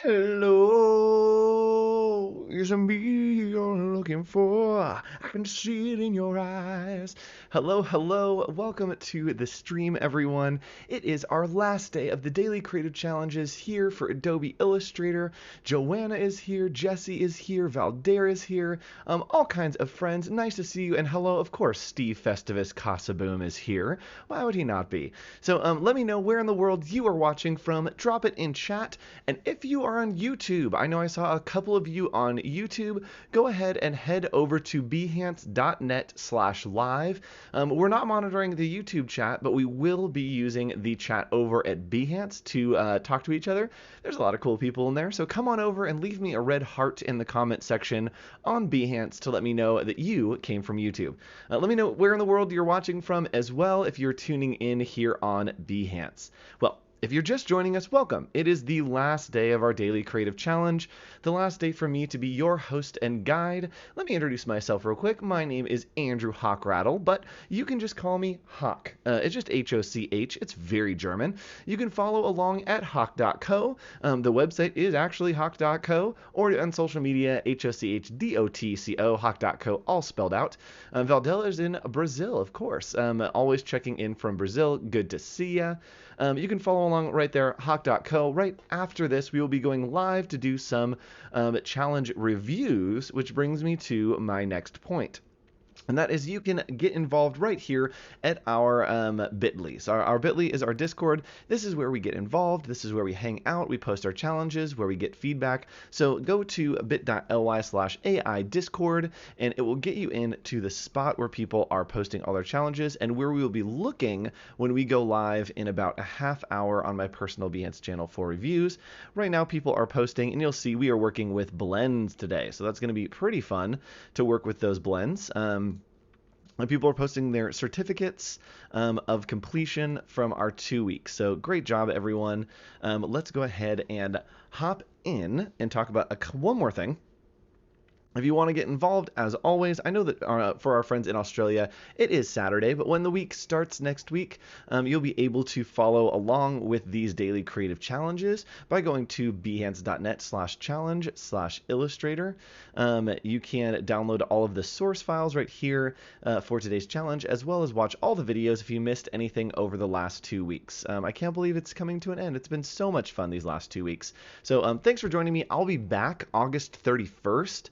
Hello, it's me you're looking for. I can see it in your eyes. Hello, hello. Welcome to the stream, everyone. It is our last day of the Daily Creative Challenges here for Adobe Illustrator. Joanna is here, Jesse is here, Valder is here, all kinds of friends. Nice to see you. And hello, of course, Steve Festivus Casaboom is here. Why would he not be? So let me know where in the world you are watching from. Drop it in chat. And if you are on YouTube, I know I saw a couple of you on YouTube, go ahead and head over to behance.net/live. We're not monitoring the YouTube chat, but we will be using the chat over at Behance to talk to each other. There's a lot of cool people in there, so come on over and leave me a red heart in the comment section on Behance to let me know that you came from YouTube. Let me know where in the world you're watching from as well if you're tuning in here on Behance. Well, if you're just joining us, welcome. It is the last day of our Daily Creative Challenge, the last day for me to be your host and guide. Let me introduce myself real quick. My name is Andrew Hochrattle, but you can just call me Hoch. It's just H-O-C-H. It's very German. You can follow along at hoch.co. The website is actually hoch.co, or on social media, HochDotco, hoch.co, all spelled out. Valdel is in Brazil, of course. Always checking in from Brazil. Good to see ya. You can follow along right there, hoch.co. Right after this, we will be going live to do some challenge reviews, which brings me to my next point. And that is you can get involved right here at our bit.ly. So our bit.ly is our Discord. This is where we get involved. This is where we hang out. We post our challenges, where we get feedback. So go to bit.ly/AI Discord, and it will get you into the spot where people are posting all their challenges and where we will be looking when we go live in about a half hour on my personal Behance channel for reviews. Right now, people are posting, and you'll see we are working with blends today. So that's going to be pretty fun to work with those blends. People are posting their certificates of completion from our 2 weeks. So great job, everyone. Let's go ahead and hop in and talk about one more thing. If you want to get involved, as always, I know that for our friends in Australia, it is Saturday, but when the week starts next week, you'll be able to follow along with these daily creative challenges by going to behance.net/challenge/illustrator. You can download all of the source files right here for today's challenge, as well as watch all the videos if you missed anything over the last 2 weeks. I can't believe it's coming to an end. It's been so much fun these last 2 weeks. So thanks for joining me. I'll be back August 31st.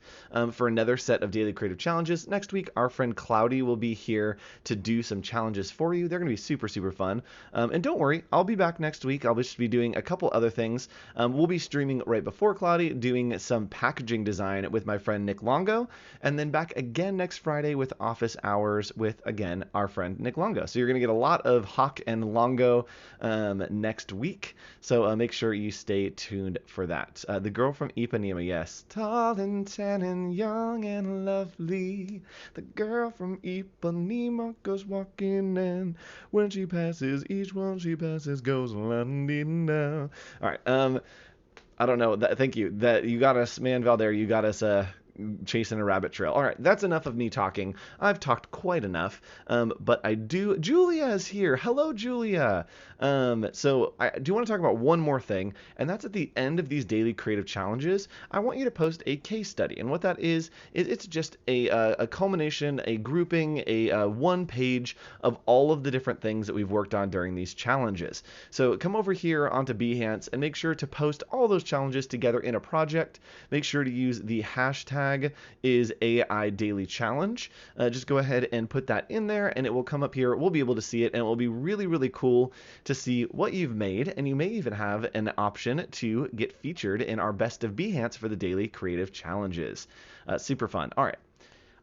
For another set of daily creative challenges. Next week, our friend Cloudy will be here to do some challenges for you. They're going to be super, super fun. And don't worry, I'll be back next week. I'll just be doing a couple other things. We'll be streaming right before Cloudy, doing some packaging design with my friend Nick Longo, and then back again next Friday with office hours with, again, our friend Nick Longo. So you're going to get a lot of Hoch and Longo next week. So make sure you stay tuned for that. The girl from Ipanema, yes. Tall and tan and young and lovely. The girl from Ipanema goes walking, and when she passes, each one she passes goes la-dee-da. All right. I don't know. Thank you. That you got us, man, Valder. You got us chasing a rabbit trail. All right, that's enough of me talking. I've talked quite enough, but Julia is here. Hello, Julia. So I do want to talk about one more thing, and that's at the end of these daily creative challenges, I want you to post a case study. And what that is it's just a culmination, a grouping, a one page of all of the different things that we've worked on during these challenges. So come over here onto Behance and make sure to post all those challenges together in a project. Make sure to use the hashtag is AI Daily Challenge. Just go ahead and put that in there, and it will come up here. We'll be able to see it, and it will be really, really cool to see what you've made, and you may even have an option to get featured in our Best of Behance for the Daily Creative Challenges. Super fun. All right.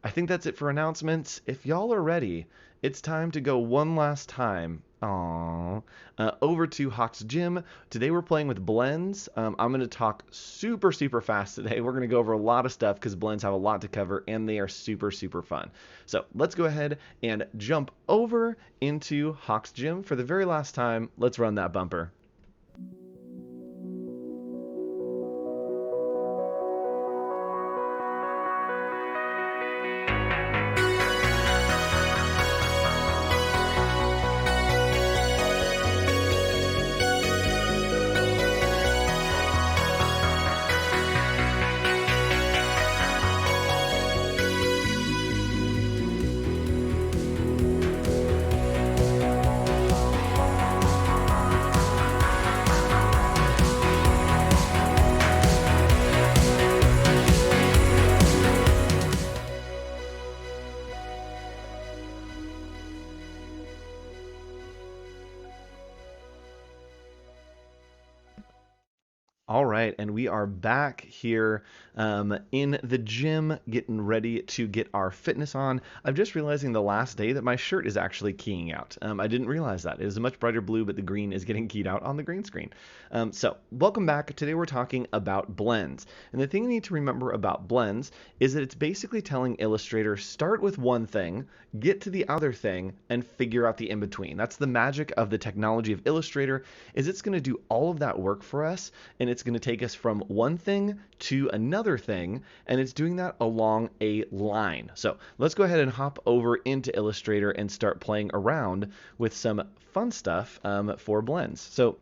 I think that's it for announcements. If y'all are ready, it's time to go one last time. Over to Hoch's Gym. Today we're playing with blends. I'm going to talk super, super fast today. We're going to go over a lot of stuff because blends have a lot to cover and they are super, super fun. So let's go ahead and jump over into Hoch's Gym for the very last time. Let's run that bumper. All right, and we are back here in the gym getting ready to get our fitness on. I'm just realizing the last day that my shirt is actually keying out. I didn't realize that. It is a much brighter blue, but the green is getting keyed out on the green screen. So, welcome back. Today we're talking about blends. And the thing you need to remember about blends is that it's basically telling Illustrator start with one thing, get to the other thing, and figure out the in-between. That's the magic of the technology of Illustrator, is it's going to do all of that work for us, and it's going to take us from one thing to another thing, and it's doing that along a line. So let's go ahead and hop over into Illustrator and start playing around with some fun stuff for blends. So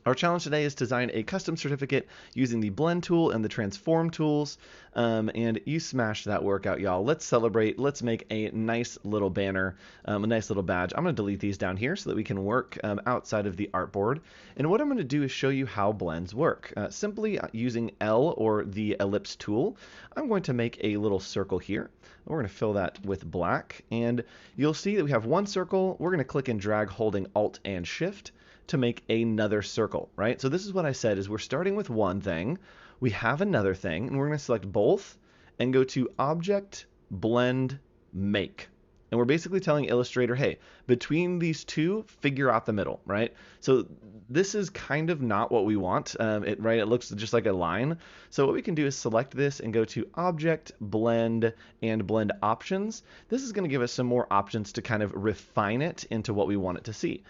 our challenge today is to design a custom certificate using the blend tool and the transform tools. And you smashed that workout, y'all. Let's celebrate. Let's make a nice little banner, a nice little badge. I'm going to delete these down here so that we can work outside of the artboard. And what I'm going to do is show you how blends work. Simply using L or the ellipse tool, I'm going to make a little circle here. We're going to fill that with black. And you'll see that we have one circle. We're going to click and drag holding Alt and Shift to make another circle, right? So this is what I said is we're starting with one thing, we have another thing, and we're going to select both and go to Object, Blend, Make. And we're basically telling Illustrator, hey, between these two, figure out the middle, right? So this is kind of not what we want, right? It looks just like a line. So what we can do is select this and go to Object, Blend, and Blend Options. This is going to give us some more options to kind of refine it into what we want it to see.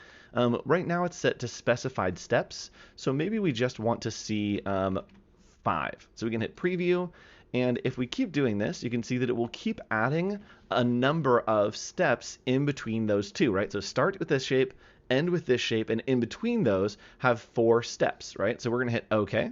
Right now it's set to specified steps, so maybe we just want to see 5. So we can hit preview, and if we keep doing this, you can see that it will keep adding a number of steps in between those two, right? So start with this shape, end with this shape, and in between those have 4 steps, right? So we're going to hit OK.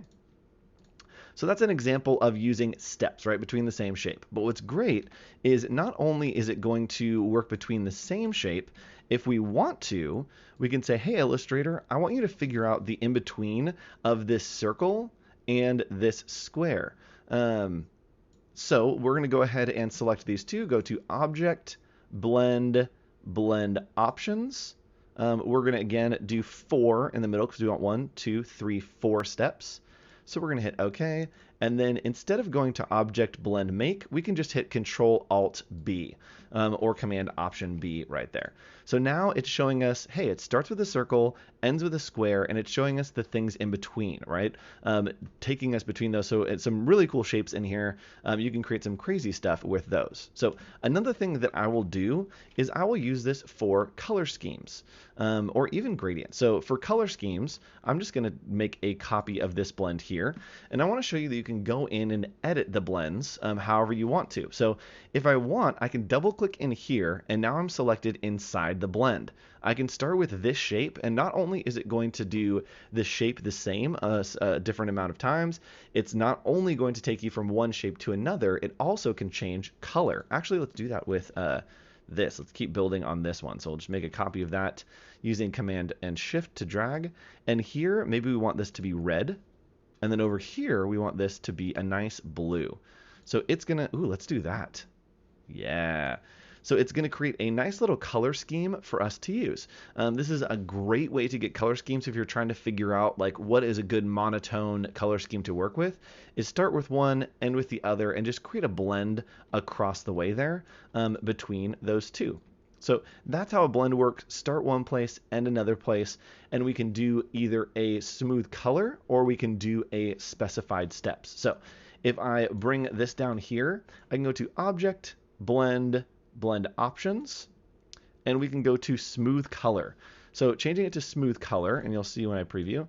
So that's an example of using steps, right, between the same shape. But what's great is not only is it going to work between the same shape, if we want to, we can say, hey, Illustrator, I want you to figure out the in-between of this circle and this square. So we're going to go ahead and select these two, go to Object, Blend, Blend Options. We're going to, again, do 4 in the middle because we want 1, 2, 3, 4 steps. So we're going to hit OK. And then instead of going to Object, Blend, Make, we can just hit Control Alt B or Command Option B right there. So now it's showing us, hey, it starts with a circle, ends with a square, and it's showing us the things in between, right? Taking us between those. So it's some really cool shapes in here. You can create some crazy stuff with those. So another thing that I will do is I will use this for color schemes or even gradients. So for color schemes, I'm just going to make a copy of this blend here. And I want to show you that you can go in and edit the blends however you want to. So if I want, I can double click in here, and now I'm selected inside the blend. I can start with this shape, and not only is it going to do the shape the same a different amount of times, it's not only going to take you from one shape to another, it also can change color. Actually, let's do that with this. Let's keep building on this one. So we'll just make a copy of that using Command and Shift to drag. And here, maybe we want this to be red. And then over here, we want this to be a nice blue. So it's going to, ooh, let's do that. Yeah. So it's going to create a nice little color scheme for us to use. This is a great way to get color schemes if you're trying to figure out like what is a good monotone color scheme to work with. Is start with one, end with the other, and just create a blend across the way there between those two. So that's how a blend works. Start one place, end another place, and we can do either a smooth color or we can do a specified steps. So if I bring this down here, I can go to Object, Blend, Blend Options, and we can go to Smooth Color. So changing it to Smooth Color, and you'll see when I preview,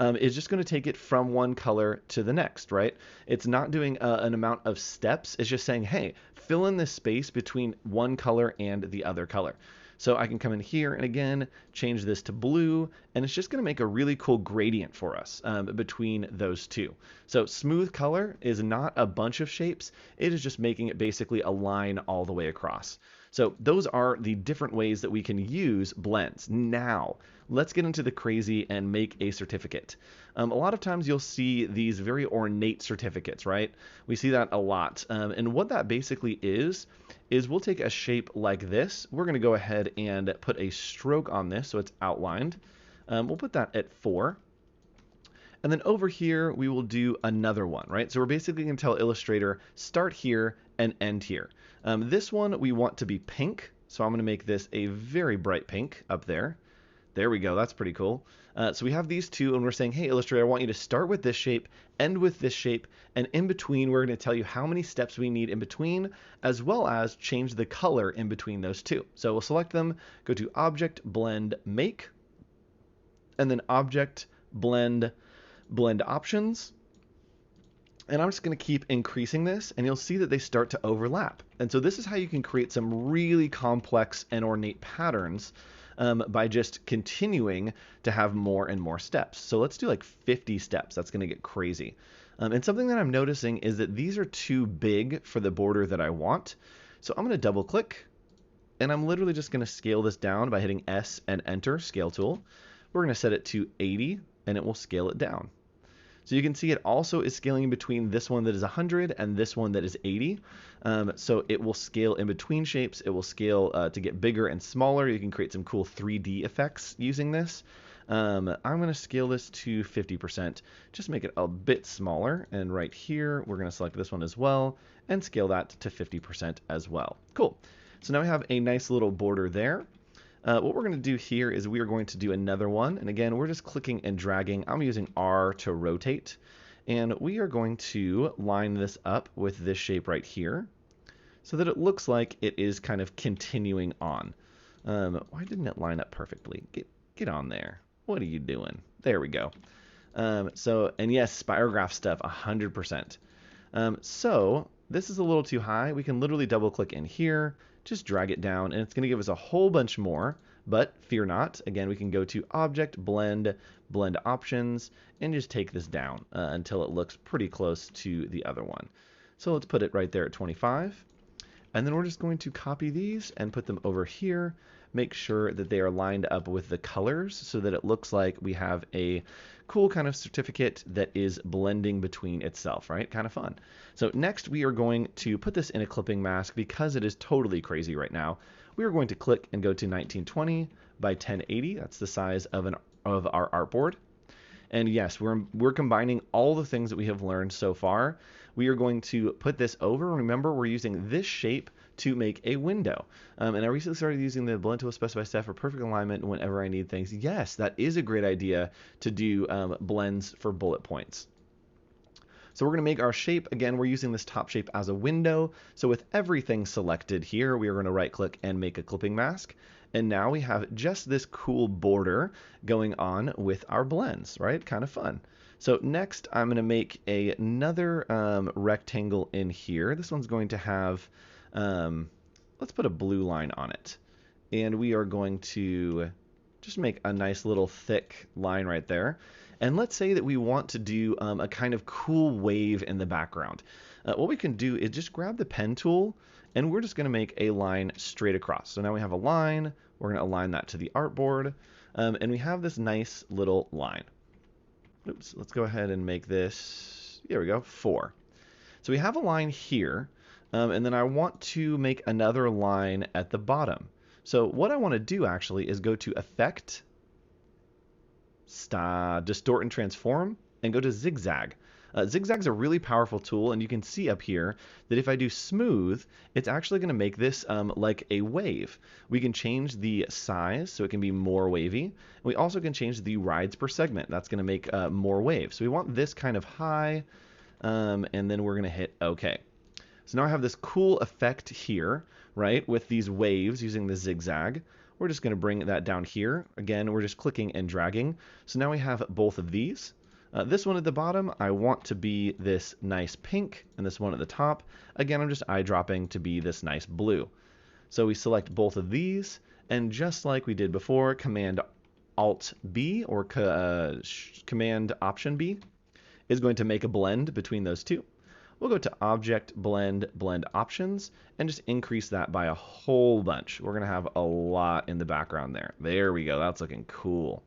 is just going to take it from one color to the next, right? It's not doing an amount of steps. It's just saying, hey, fill in this space between one color and the other color. So I can come in here and again, change this to blue, and it's just going to make a really cool gradient for us between those two. So smooth color is not a bunch of shapes. It is just making it basically a line all the way across. So those are the different ways that we can use blends. Now, let's get into the crazy and make a certificate. A lot of times you'll see these very ornate certificates, right? We see that a lot. And what that basically is we'll take a shape like this. We're going to go ahead and put a stroke on this so it's outlined. We'll put that at 4. And then over here, we will do another one, right? So we're basically going to tell Illustrator, start here and end here. This one we want to be pink. So I'm going to make this a very bright pink up there. There we go. That's pretty cool. So we have these two, and we're saying, hey, Illustrator, I want you to start with this shape, end with this shape, and in between, we're going to tell you how many steps we need in between, as well as change the color in between those two. So we'll select them, go to Object, Blend, Make, and then Object, Blend, Blend Options. And I'm just going to keep increasing this, and you'll see that they start to overlap. And so this is how you can create some really complex and ornate patterns by just continuing to have more and more steps. So let's do like 50 steps. That's going to get crazy. And something that I'm noticing is that these are too big for the border that I want. So I'm going to double click, and I'm literally just going to scale this down by hitting S and Enter, Scale Tool. We're going to set it to 80, and it will scale it down. So you can see it also is scaling in between this one that is 100 and this one that is 80. So it will scale in between shapes. It will scale to get bigger and smaller. You can create some cool 3D effects using this. I'm going to scale this to 50%. Just make it a bit smaller. And right here, we're going to select this one as well and scale that to 50% as well. Cool. So now we have a nice little border there. What we're going to do here is we are going to do another one. And again, we're just clicking and dragging. I'm using R to rotate. And we are going to line this up with this shape right here so that it looks like it is kind of continuing on. Why didn't it line up perfectly? Get on there. What are you doing? There we go. And yes, spirograph stuff, 100%. So this is a little too high. We can literally double click in here, just drag it down, and it's going to give us a whole bunch more, but fear not. Again, we can go to Object, Blend, Blend Options, and just take this down until it looks pretty close to the other one. So let's put it right there at 25. And then we're just going to copy these and put them over here. Make sure that they are lined up with the colors so that it looks like we have a cool kind of certificate that is blending between itself, right? Kind of fun. So next we are going to put this in a clipping mask because it is totally crazy right now. We are going to click and go to 1920 by 1080. That's the size of our artboard. And yes, we're combining all the things that we have learned so far. We are going to put this over. Remember, we're using this shape to make a window. And I recently started using the blend tool specify step for perfect alignment whenever I need things. Yes, that is a great idea to do blends for bullet points. So we're going to make our shape. Again, we're using this top shape as a window. So with everything selected here, we are going to right click and make a clipping mask. And now we have just this cool border going on with our blends, right? Kind of fun. So next, I'm going to make another rectangle in here. This one's going to have, let's put a blue line on it. And we are going to just make a nice little thick line right there. And let's say that we want to do a kind of cool wave in the background. What we can do is just grab the pen tool, and we're just going to make a line straight across. So now we have a line. We're going to align that to the artboard. And we have this nice little line. Oops, let's go ahead and make this, there we go, 4. So we have a line here, and then I want to make another line at the bottom. So what I want to do actually is go to Effect, Distort and Transform, and go to Zigzag. Zigzag's a really powerful tool, and you can see up here that if I do smooth, it's actually going to make this like a wave. We can change the size so it can be more wavy. We also can change the rides per segment. That's going to make more waves. So we want this kind of high, and then we're going to hit OK. So now I have this cool effect here, right, with these waves using the zigzag. We're just going to bring that down here. Again, we're just clicking and dragging. So now we have both of these. This one at the bottom, I want to be this nice pink, and this one at the top, again, I'm just eyedropping to be this nice blue. So we select both of these, and just like we did before, Command Alt B or Command Option B is going to make a blend between those two. We'll go to Object, Blend, Blend Options, and just increase that by a whole bunch. We're going to have a lot in the background there. There we go. That's looking cool.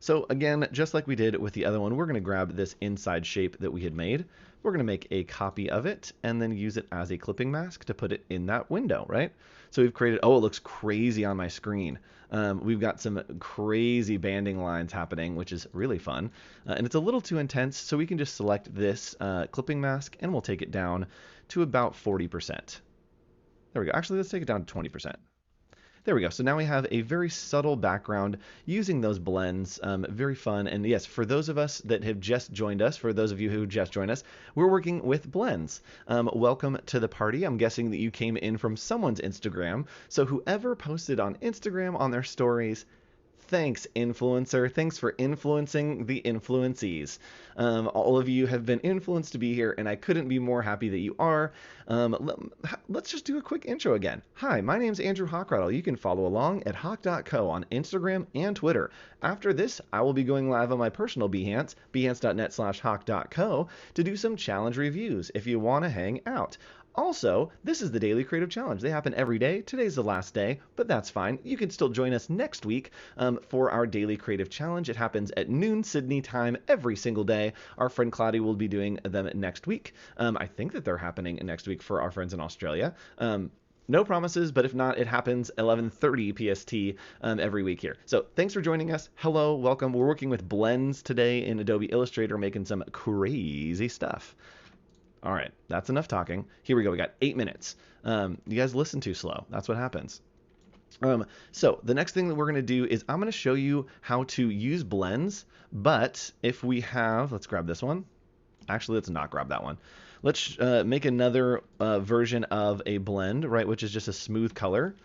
So again, just like we did with the other one, we're going to grab this inside shape that we had made. We're going to make a copy of it and then use it as a clipping mask to put it in that window, right? So we've created, oh, it looks crazy on my screen. We've got some crazy banding lines happening, which is really fun. And it's a little too intense, so we can just select this clipping mask and we'll take it down to about 40%. There we go. Actually, let's take it down to 20%. There we go. So now we have a very subtle background using those blends. Very fun. And yes, for those of us that have just joined us, for those of you who just joined us, we're working with blends. Welcome to the party. I'm guessing that you came in from someone's Instagram. So whoever posted on Instagram on their stories, thanks, influencer. Thanks for influencing the influencees. All of you have been influenced to be here, and I couldn't be more happy that you are. Let's just do a quick intro again. Hi, my name's Andrew Hockrattle. You can follow along at hawk.co on Instagram and Twitter. After this, I will be going live on my personal Behance, behance.net/hawk.co, to do some challenge reviews if you want to hang out. Also, this is the Daily Creative Challenge. They happen every day. Today's the last day, but that's fine. You can still join us next week for our Daily Creative Challenge. It happens at noon Sydney time every single day. Our friend Cloudy will be doing them next week. I think that they're happening next week for our friends in Australia. No promises, but if not, it happens 11:30 PST every week here. So thanks for joining us. Hello, welcome. We're working with blends today in Adobe Illustrator, making some crazy stuff. All right, that's enough talking. Here we go. We got 8 minutes. You guys listen too slow. That's what happens. So the next thing that we're going to do is I'm going to show you how to use blends. But if we have, let's grab this one. Actually, let's not grab that one. Let's make another version of a blend, right, which is just a smooth color.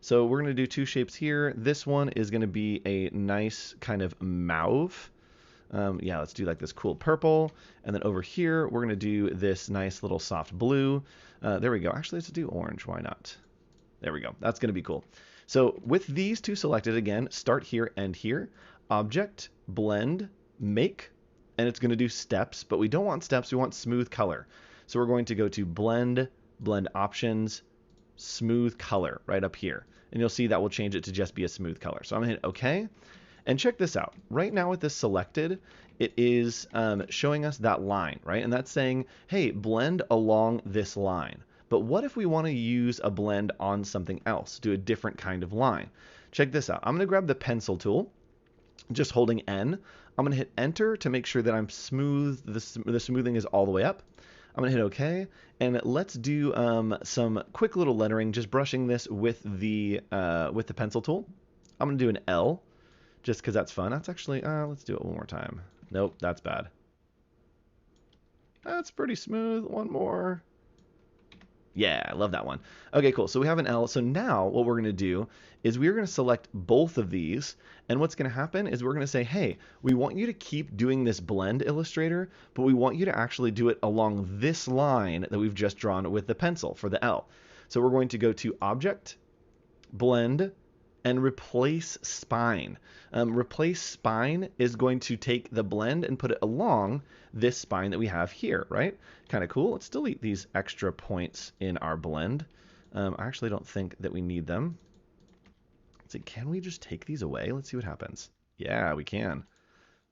So we're going to do two shapes here. This one is going to be a nice kind of mauve. Yeah, let's do like this cool purple. And then over here, we're going to do this nice little soft blue. There we go. Actually, let's do orange. Why not? There we go. That's going to be cool. So with these two selected, again, start here and here. Object, blend, make, and it's going to do steps. But we don't want steps. We want smooth color. So we're going to go to blend, blend options, smooth color right up here. And you'll see that will change it to just be a smooth color. So I'm going to hit OK. And check this out. Right now with this selected, it is showing us that line, right? And that's saying, hey, blend along this line. But what if we want to use a blend on something else, do a different kind of line? Check this out. I'm going to grab the pencil tool, just holding N. I'm going to hit Enter to make sure that I'm smooth. The smoothing is all the way up. I'm going to hit OK. And let's do some quick little lettering, just brushing this with the pencil tool. I'm going to do an L. Just because that's fun. That's actually, let's do it one more time. Nope, that's bad. That's pretty smooth. One more. Yeah, I love that one. Okay, cool. So we have an L. So now what we're going to do is we're going to select both of these. And what's going to happen is we're going to say, hey, we want you to keep doing this blend, Illustrator, but we want you to actually do it along this line that we've just drawn with the pencil for the L. So we're going to go to Object, Blend, and replace spine. Replace spine is going to take the blend and put it along this spine that we have here, right? Kind of cool. Let's delete these extra points in our blend. I actually don't think that we need them. Let's see, can we just take these away? Let's see what happens. Yeah, we can.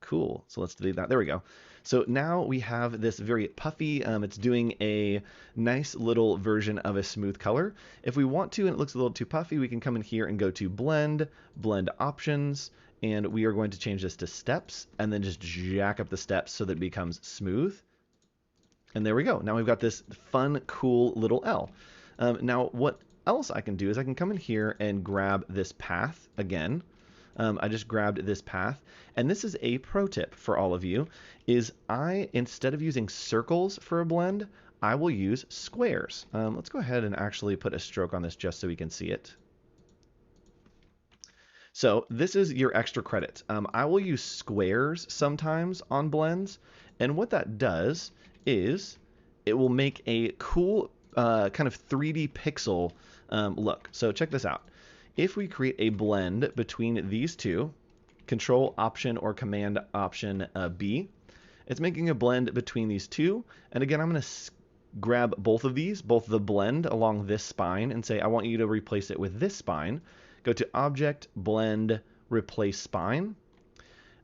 Cool. So let's delete that. There we go. So now we have this very puffy, it's doing a nice little version of a smooth color. If we want to and it looks a little too puffy, we can come in here and go to blend, blend options, and we are going to change this to steps and then just jack up the steps so that it becomes smooth. And there we go. Now we've got this fun, cool little L. Now what else I can do is I can come in here and grab this path again. I just grabbed this path, and this is a pro tip for all of you, is instead of using circles for a blend, I will use squares. Let's go ahead and actually put a stroke on this just so we can see it. So this is your extra credit. I will use squares sometimes on blends, and what that does is it will make a cool kind of 3D pixel look. So check this out. If we create a blend between these two, Control Option or Command Option B, it's making a blend between these two. And again, I'm going to grab both of these, both the blend along this spine, and say I want you to replace it with this spine. Go to Object, Blend, Replace Spine.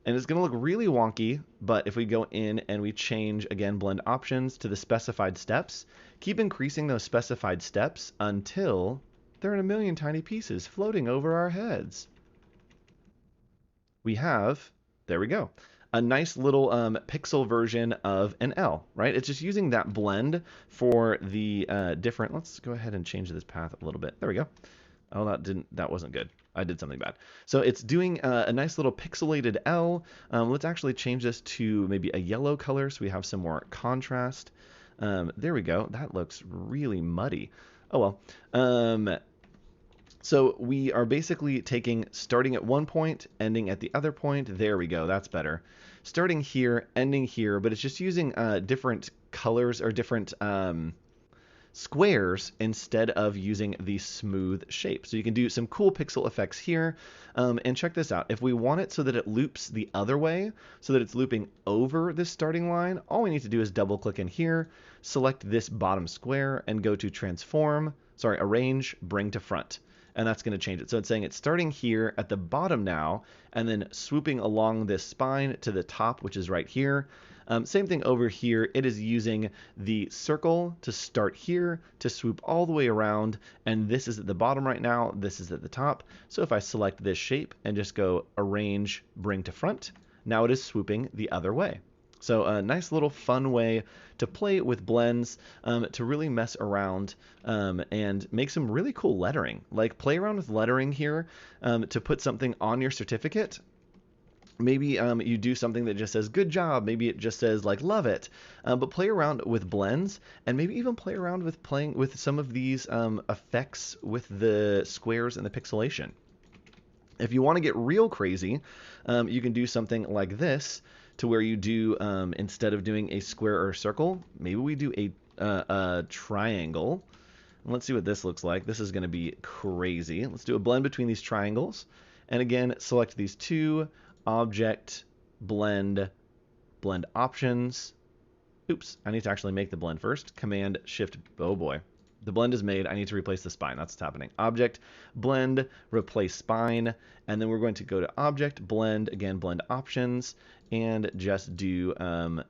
And it's going to look really wonky, but if we go in and we change, again, blend options to the specified steps, keep increasing those specified steps until they're in a million tiny pieces floating over our heads. We have, there we go, a nice little pixel version of an L, right? It's just using that blend for the different, let's go ahead and change this path a little bit. There we go. Oh, that wasn't good. I did something bad. So it's doing a nice little pixelated L. Let's actually change this to maybe a yellow color so we have some more contrast. There we go. That looks really muddy. Oh well. So we are basically starting at one point, ending at the other point. There we go. That's better. Starting here, ending here, but it's just using different colors or different squares instead of using the smooth shape. So you can do some cool pixel effects here. And check this out. If we want it so that it loops the other way, so that it's looping over this starting line, all we need to do is double click in here, select this bottom square, and go to arrange, bring to front. And that's going to change it. So it's saying it's starting here at the bottom now, and then swooping along this spine to the top, which is right here. Same thing over here. It is using the circle to start here, to swoop all the way around, and this is at the bottom right now, this is at the top. So if I select this shape and just go arrange, bring to front, now it is swooping the other way. So a nice little fun way to play with blends, to really mess around and make some really cool lettering. Like play around with lettering here to put something on your certificate. Maybe you do something that just says good job. Maybe it just says like love it. But play around with blends, and maybe even play around with playing with some of these effects with the squares and the pixelation. If you want to get real crazy, you can do something like this, to where you do, instead of doing a square or a circle, maybe we do a triangle. And let's see what this looks like. This is going to be crazy. Let's do a blend between these triangles. And again, select these two, object, blend, blend options. Oops, I need to actually make the blend first. Command Shift, oh boy. The blend is made. I need to replace the spine. That's what's happening. Object, blend, replace spine. And then we're going to go to object, blend, again, blend options, and just do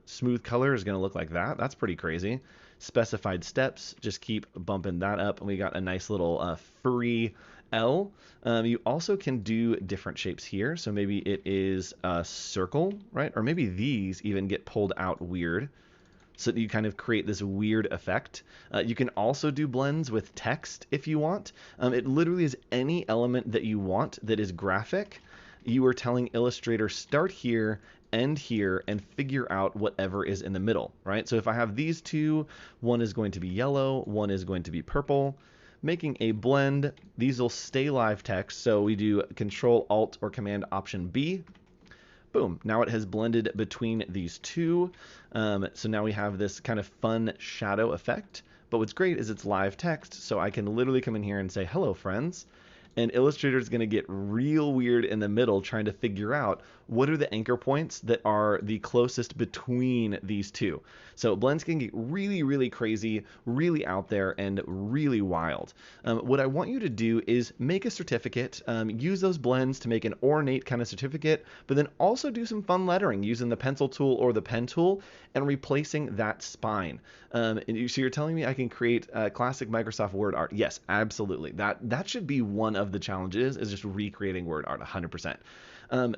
smooth color is going to look like that. That's pretty crazy. Specified steps, just keep bumping that up. And we got a nice little furry L. You also can do different shapes here. So maybe it is a circle, right? Or maybe these even get pulled out weird, so that you kind of create this weird effect. You can also do blends with text if you want. It literally is any element that you want that is graphic. You are telling Illustrator start here, end here, and figure out whatever is in the middle, right? So if I have these two, one is going to be yellow, one is going to be purple. Making a blend, these will stay live text. So we do Control Alt or Command Option B. Boom, now it has blended between these two. So now we have this kind of fun shadow effect. But what's great is it's live text, so I can literally come in here and say, hello, friends. And Illustrator is going to get real weird in the middle trying to figure out what are the anchor points that are the closest between these two. So blends can get really, really crazy, really out there, and really wild. What I want you to do is make a certificate, use those blends to make an ornate kind of certificate, but then also do some fun lettering using the pencil tool or the pen tool and replacing that spine. So you're telling me I can create classic Microsoft Word art? Yes, absolutely. That should be one of the challenges, is just recreating Word art 100%.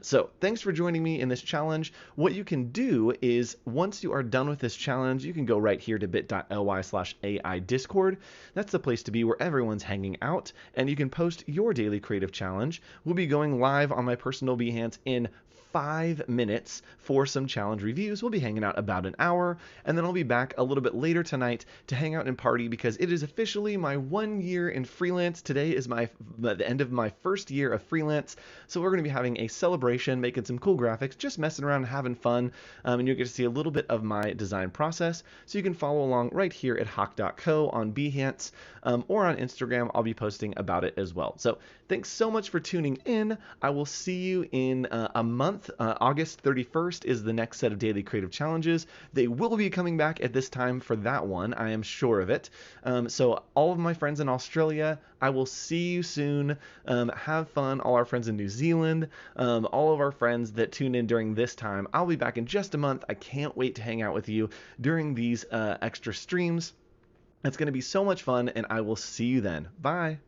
So thanks for joining me in this challenge. What you can do is, once you are done with this challenge, you can go right here to bit.ly/AI Discord. That's the place to be where everyone's hanging out, and you can post your daily creative challenge. We'll be going live on my personal Behance in 5 minutes for some challenge reviews. We'll be hanging out about an hour, and then I'll be back a little bit later tonight to hang out and party, because it is officially my 1 year in freelance. Today is the end of my first year of freelance, so we're going to be having a celebration, making some cool graphics, just messing around and having fun, and you'll get to see a little bit of my design process, so you can follow along right here at hawk.co on Behance, or on Instagram. I'll be posting about it as well. So thanks so much for tuning in. I will see you in a month month. August 31st is the next set of daily creative challenges. They will be coming back at this time for that one. I am sure of it. So all of my friends in Australia, I will see you soon. Have fun. All our friends in New Zealand, all of our friends that tune in during this time. I'll be back in just a month. I can't wait to hang out with you during these extra streams. It's going to be so much fun, and I will see you then. Bye.